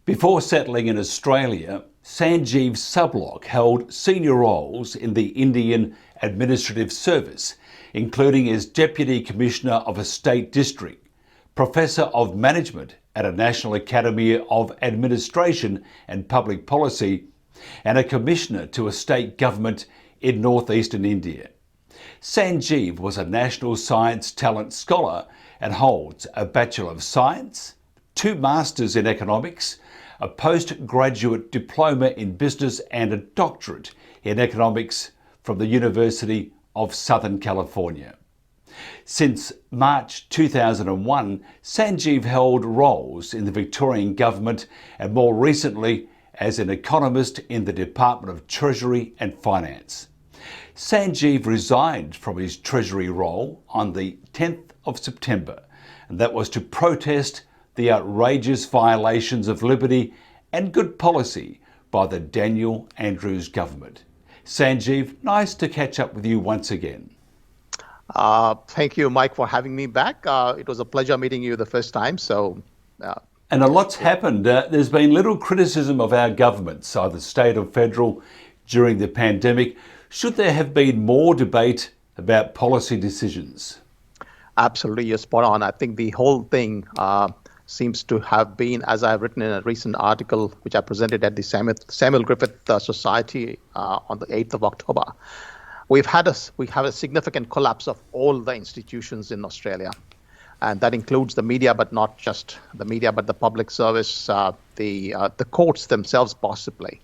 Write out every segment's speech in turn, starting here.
Before settling in Australia, Sanjeev Sabhlok held senior roles in the Indian Administrative Service, including as Deputy Commissioner of a State District, Professor of Management at a National Academy of Administration and Public Policy, and a Commissioner to a state government in northeastern India. Sanjeev was a National Science Talent Scholar and holds a Bachelor of Science, 2 Masters in Economics, a postgraduate diploma in business and a doctorate in economics from the University of Southern California. Since March 2001, Sanjeev held roles in the Victorian Government and more recently as an economist in the Department of Treasury and Finance. Sanjeev resigned from his Treasury role on the 10th of September, and that was to protest the outrageous violations of liberty and good policy by the Daniel Andrews government. Sanjeev, nice to catch up with you once again. Thank you, Mike, for having me back. It was a pleasure meeting you the first time. And a lot's happened. There's been little criticism of our governments, either state or federal, during the pandemic. Should there have been more debate about policy decisions? Absolutely, you're spot on. I think the whole thing seems to have been, as I've written in a recent article, which I presented at the Samuel Griffith Society on the 8th of October. We have a significant collapse of all the institutions in Australia. And that includes the media, but not just the media, but the public service, the courts themselves possibly.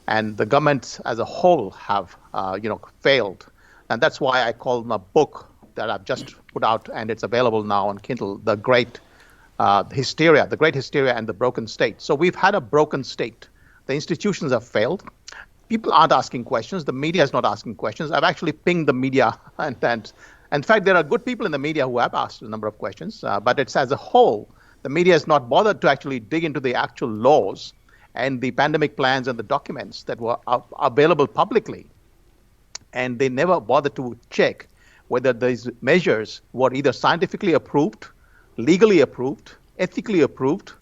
And the governments as a whole have, failed. And that's why I call my book that I've just put out, and it's available now on Kindle, The Great Hysteria and the Broken State. So we've had a broken state. The institutions have failed. People aren't asking questions. The media is not asking questions. I've actually pinged the media, and in fact, there are good people in the media who have asked a number of questions, but it's as a whole, the media has not bothered to actually dig into the actual laws and the pandemic plans and the documents that were available publicly. And they never bothered to check whether these measures were either scientifically approved, legally approved, ethically approved,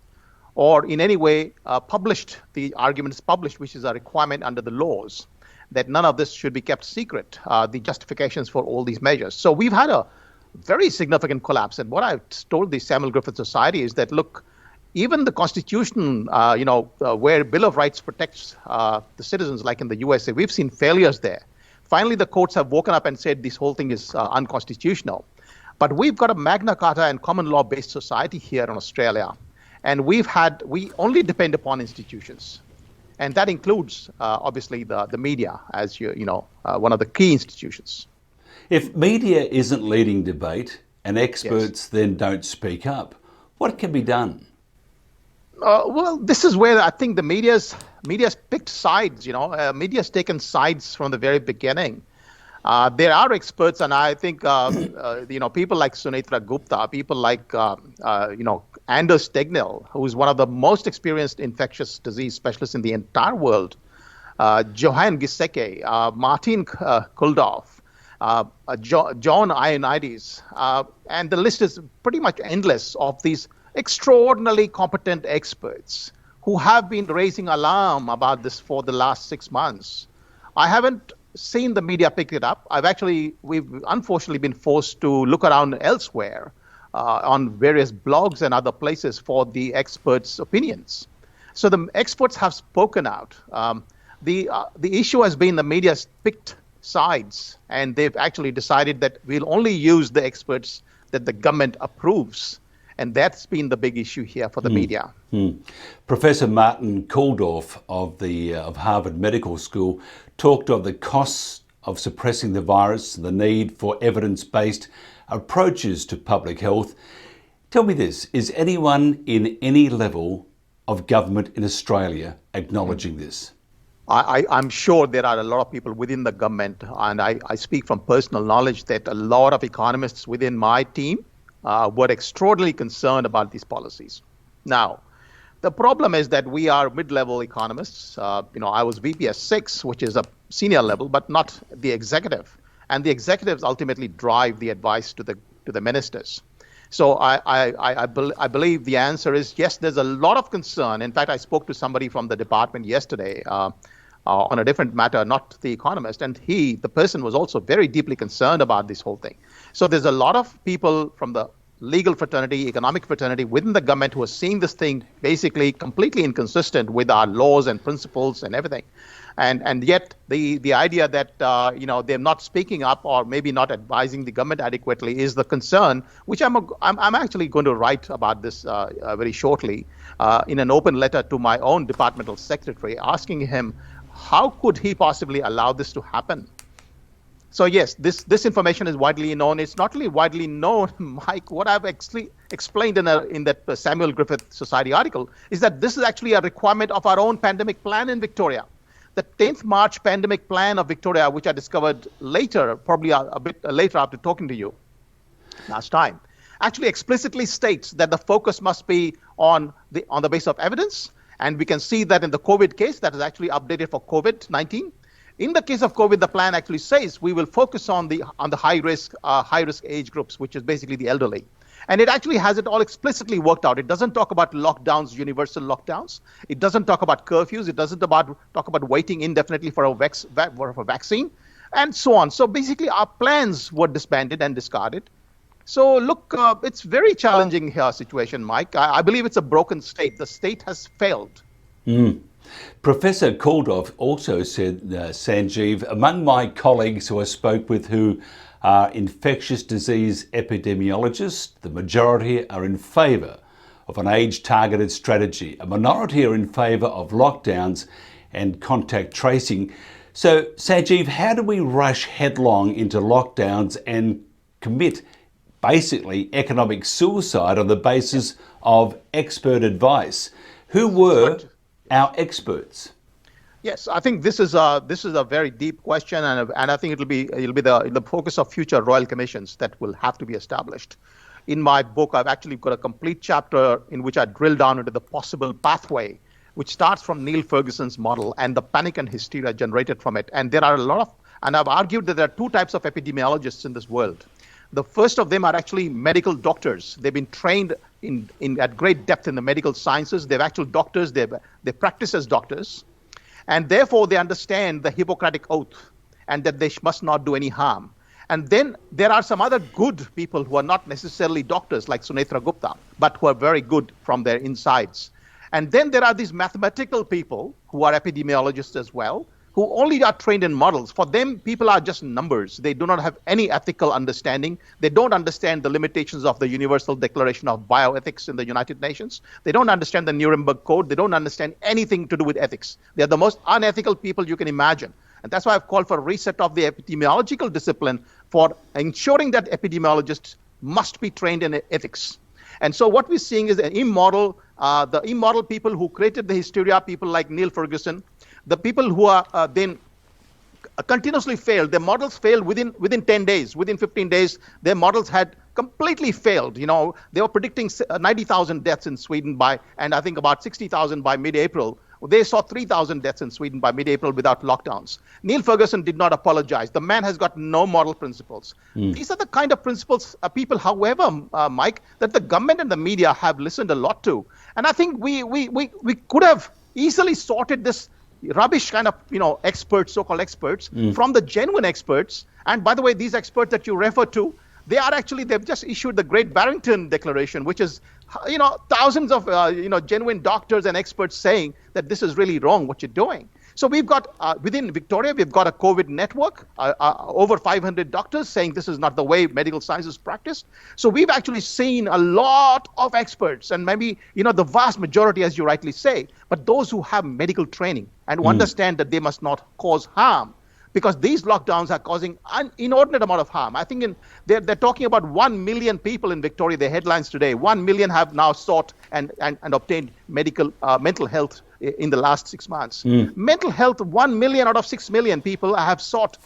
or in any way published, the arguments published, which is a requirement under the laws, that none of this should be kept secret, the justifications for all these measures. So we've had a very significant collapse. And what I've told the Samuel Griffith Society is that, look, even the Constitution, where Bill of Rights protects the citizens, like in the USA, we've seen failures there. Finally, the courts have woken up and said this whole thing is unconstitutional. But we've got a Magna Carta and common law-based society here in Australia. And we only depend upon institutions. And that includes, obviously, the media as one of the key institutions. If media isn't leading debate and experts then don't speak up, what can be done? Well, this is where I think the media's picked sides. Media's taken sides from the very beginning. There are experts, and I think people like Sunitra Gupta, people like Anders Tegnell, who is one of the most experienced infectious disease specialists in the entire world, Johan Giseke, Martin Kulldorff, John Ioannidis, and the list is pretty much endless of these extraordinarily competent experts who have been raising alarm about this for the last 6 months. I haven't seen the media pick it up. We've unfortunately been forced to look around elsewhere on various blogs and other places for the experts' opinions. So the experts have spoken out. The issue has been the media's picked sides, and they've actually decided that we'll only use the experts that the government approves. And that's been the big issue here for the media. Professor Martin Kulldorff of Harvard Medical School talked of the costs of suppressing the virus, the need for evidence-based approaches to public health. Tell me this, is anyone in any level of government in Australia acknowledging this? I'm sure there are a lot of people within the government, and I speak from personal knowledge that a lot of economists within my team were extraordinarily concerned about these policies. Now, the problem is that we are mid-level economists. I was VPS 6, which is a senior level, but not the executive. And the executives ultimately drive the advice to the ministers. So I believe the answer is yes, there's a lot of concern. In fact, I spoke to somebody from the department yesterday on a different matter, not the economist, and the person was also very deeply concerned about this whole thing. So there's a lot of people from the legal fraternity, economic fraternity within the government who are seeing this thing basically completely inconsistent with our laws and principles and everything. And yet the idea that they're not speaking up or maybe not advising the government adequately is the concern, which I'm actually going to write about this very shortly in an open letter to my own departmental secretary, asking him how could he possibly allow this to happen. So yes, this information is widely known. It's not only widely known, Mike. What I've actually explained in that Samuel Griffith Society article is that this is actually a requirement of our own pandemic plan in Victoria. The 10th March pandemic plan of Victoria, which I discovered later, probably a bit later after talking to you last time, actually explicitly states that the focus must be on the basis of evidence. And we can see that in the COVID case, that is actually updated for COVID-19. In the case of COVID, the plan actually says we will focus on the high risk age groups, which is basically the elderly. And it actually has it all explicitly worked out. It doesn't talk about lockdowns, universal lockdowns. It doesn't talk about curfews. It doesn't talk about waiting indefinitely for a vaccine, and so on. So basically, our plans were disbanded and discarded. So look, it's very challenging here situation, Mike. I believe it's a broken state. The state has failed. Professor Kulldorff also said, Sanjeev, among my colleagues who I spoke with who are infectious disease epidemiologists, the majority are in favour of an age-targeted strategy. A minority are in favour of lockdowns and contact tracing. So, Sanjeev, how do we rush headlong into lockdowns and commit basically economic suicide on the basis of expert advice? Who were our experts? Yes, I think this is a very deep question, and I think it'll be the focus of future royal commissions that will have to be established. In my book, I've actually got a complete chapter in which I drill down into the possible pathway, which starts from Neil Ferguson's model and the panic and hysteria generated from it. And there are and I've argued that there are two types of epidemiologists in this world. The first of them are actually medical doctors. They've been trained at great depth in the medical sciences. They're actual doctors. They practice as doctors. And therefore, they understand the Hippocratic Oath and that they must not do any harm. And then there are some other good people who are not necessarily doctors, like Sunetra Gupta, but who are very good from their insides. And then there are these mathematical people who are epidemiologists as well, who only are trained in models. For them, people are just numbers. They do not have any ethical understanding. They don't understand the limitations of the Universal Declaration of Bioethics in the United Nations. They don't understand the Nuremberg Code. They don't understand anything to do with ethics. They are the most unethical people you can imagine. And that's why I've called for a reset of the epidemiological discipline for ensuring that epidemiologists must be trained in ethics. And so what we're seeing is the immoral people who created the hysteria, people like Neil Ferguson, the people who are then continuously failed. Their models failed within 10 days, within 15 days. Their models had completely failed. You know, they were predicting 90,000 deaths in Sweden and I think about 60,000 by mid-April. They saw 3,000 deaths in Sweden by mid-April without lockdowns. Neil Ferguson did not apologize. The man has got no moral principles. These are the kind of principles, people, however, Mike, that the government and the media have listened a lot to. And I think we could have easily sorted this rubbish kind of, experts, so-called experts, from the genuine experts. And by the way, these experts that you refer to, they've just issued the Great Barrington Declaration, which is, thousands of, genuine doctors and experts saying that this is really wrong, what you're doing. So we've got, within Victoria, we've got a COVID network, over 500 doctors saying this is not the way medical science is practiced. So we've actually seen a lot of experts, and maybe, the vast majority, as you rightly say, but those who have medical training and who understand that they must not cause harm, because these lockdowns are causing an inordinate amount of harm. I think they're talking about 1 million people in Victoria, the headlines today. 1 million have now sought and obtained mental health in the last 6 months. Mental health, 1 million out of 6 million people have sought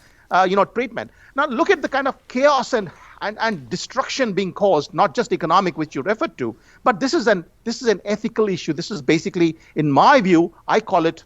treatment. Now look at the kind of chaos and destruction being caused, not just economic, which you referred to, but this is an ethical issue. This is basically, in my view, I call it,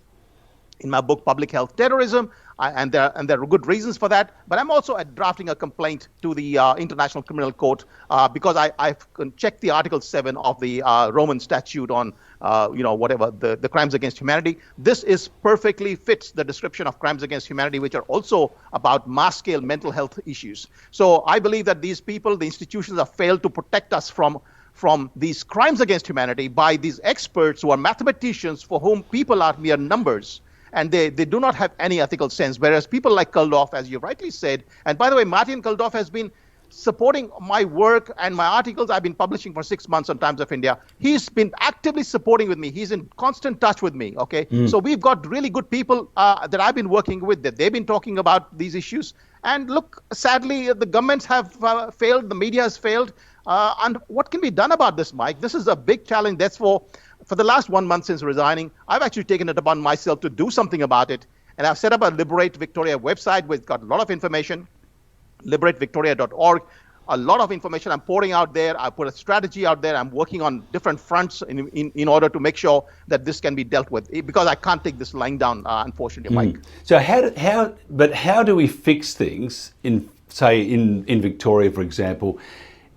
in my book, Public Health Terrorism. and there are good reasons for that. But I'm also drafting a complaint to the International Criminal Court because I've checked the Article 7 of the Roman Statute on whatever the crimes against humanity. This is perfectly fits the description of crimes against humanity, which are also about mass scale mental health issues. So I believe that these people, the institutions, have failed to protect us from these crimes against humanity by these experts who are mathematicians for whom people are mere numbers. And they do not have any ethical sense. Whereas people like Kulldorff, as you rightly said, and by the way, Martin Kulldorff has been supporting my work and my articles I've been publishing for 6 months on Times of India. He's been actively supporting with me. He's in constant touch with me. Okay. So we've got really good people that I've been working with, that they've been talking about these issues. And look, sadly, the governments have failed. The media has failed. And what can be done about this, Mike? This is a big challenge. That's for the last 1 month since resigning, I've actually taken it upon myself to do something about it. And I've set up a Liberate Victoria website with got a lot of information, liberateVictoria.org. A lot of information I'm pouring out there. I put a strategy out there. I'm working on different fronts in order to make sure that this can be dealt with, because I can't take this lying down, unfortunately, Mike. So how do we fix things in Victoria, for example,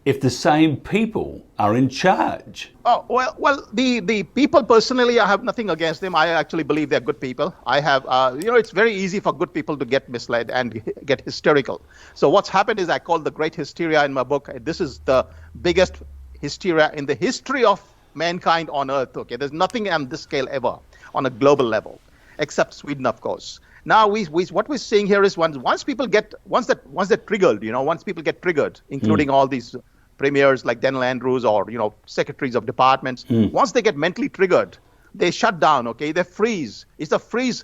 if the same people are in charge? Oh, well, the people personally, I have nothing against them. I actually believe they're good people. I have, it's very easy for good people to get misled and get hysterical. So what's happened is I call the great hysteria in my book. This is the biggest hysteria in the history of mankind on earth. Okay, there's nothing on this scale ever on a global level, except Sweden, of course. Now, what we're seeing here is once people get triggered, once people get triggered, including all these premiers like Daniel Andrews or secretaries of departments, once they get mentally triggered, they shut down. Okay, they freeze. It's a freeze.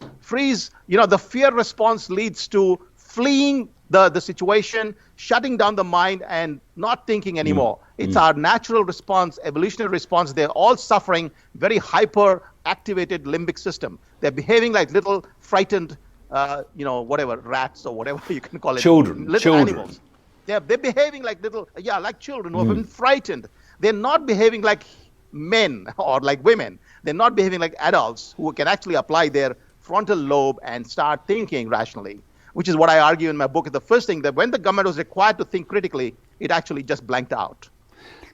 The fear response leads to fleeing the situation, shutting down the mind, and not thinking anymore. It's our natural response, evolutionary response. They're all suffering very hyper activated limbic system. They're behaving like little frightened, rats or whatever you can call it. Children. Animals. They're behaving like like children who have been frightened. They're not behaving like men or like women. They're not behaving like adults who can actually apply their frontal lobe and start thinking rationally, which is what I argue in my book. The first thing, that when the government was required to think critically, it actually just blanked out.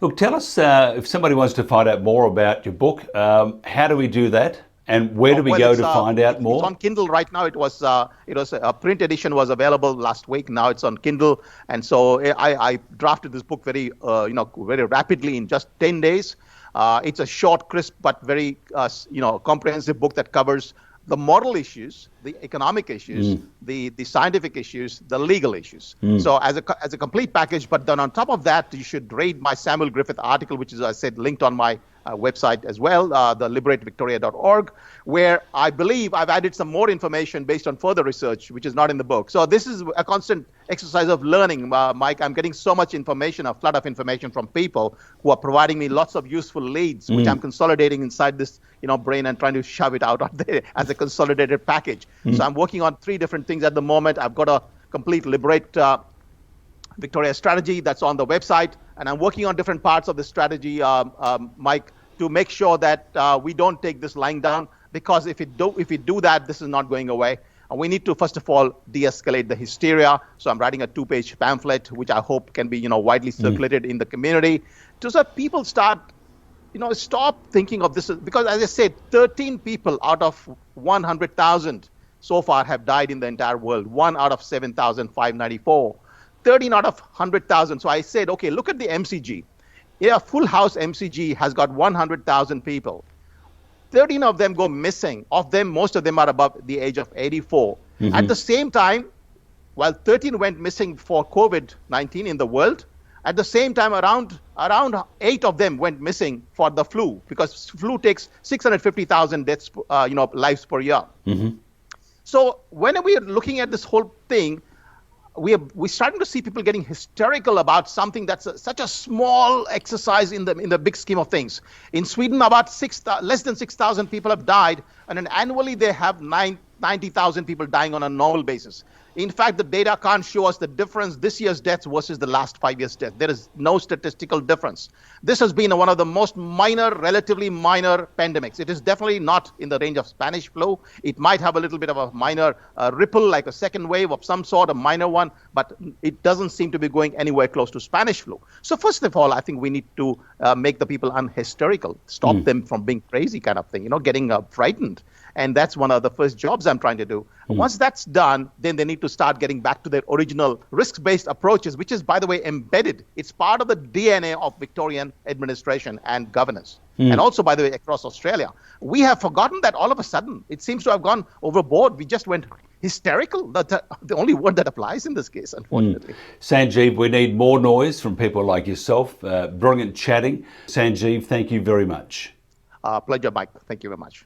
Look, tell us, if somebody wants to find out more about your book, how do we do that? And where do we go to find out more? It's on Kindle right now. It was a print edition was available last week. Now it's on Kindle, and so I drafted this book very rapidly in just 10 days. It's a short, crisp, but very comprehensive book that covers the moral issues, the economic issues, the scientific issues, the legal issues. So as a complete package. But then on top of that, you should read my Samuel Griffith article, which is, as I said, linked on my website as well, the liberateVictoria.org, where I believe I've added some more information based on further research, which is not in the book. So this is a constant exercise of learning, Mike. I'm getting so much information, a flood of information from people who are providing me lots of useful leads, which I'm consolidating inside this brain and trying to shove it out there as a consolidated package. So I'm working on 3 different things at the moment. I've got a complete Liberate Victoria strategy that's on the website, and I'm working on different parts of the strategy, Mike, to make sure that we don't take this lying down, because if we do that, this is not going away. And we need to, first of all, de-escalate the hysteria. So I'm writing a 2-page pamphlet, which I hope can be widely circulated in the community, so that people start stop thinking of this, because as I said, 13 people out of 100,000 so far have died in the entire world. 1 out of 7,594. 13 out of 100,000. So I said, okay, look at the MCG. A full house MCG has got 100,000 people. 13 of them go missing. Of them, most of them are above the age of 84. At the same time, while 13 went missing for COVID-19 in the world, at the same time, around 8 of them went missing for the flu, because flu takes 650,000 deaths, lives per year. So when we are looking at this whole thing, we're starting to see people getting hysterical about something that's such a small exercise in the big scheme of things. In Sweden, about less than 6,000 people have died, and then annually they have 90,000 people dying on a normal basis. In fact, the data can't show us the difference this year's deaths versus the last 5 years' deaths. There is no statistical difference. This has been one of the most minor, relatively minor pandemics. It is definitely not in the range of Spanish flu. It might have a little bit of a minor ripple, like a second wave of some sort, a minor one, but it doesn't seem to be going anywhere close to Spanish flu. So first of all, I think we need to make the people unhysterical, stop them from being crazy kind of thing, getting frightened. And that's one of the first jobs I'm trying to do. Once that's done, then they need to start getting back to their original risk-based approaches, which is, by the way, embedded. It's part of the DNA of Victorian administration and governance. And also, by the way, across Australia. We have forgotten that all of a sudden. It seems to have gone overboard. We just went hysterical. That's the only word that applies in this case, unfortunately. Sanjeev, we need more noise from people like yourself. Brilliant chatting. Sanjeev, thank you very much. Pleasure, Mike. Thank you very much.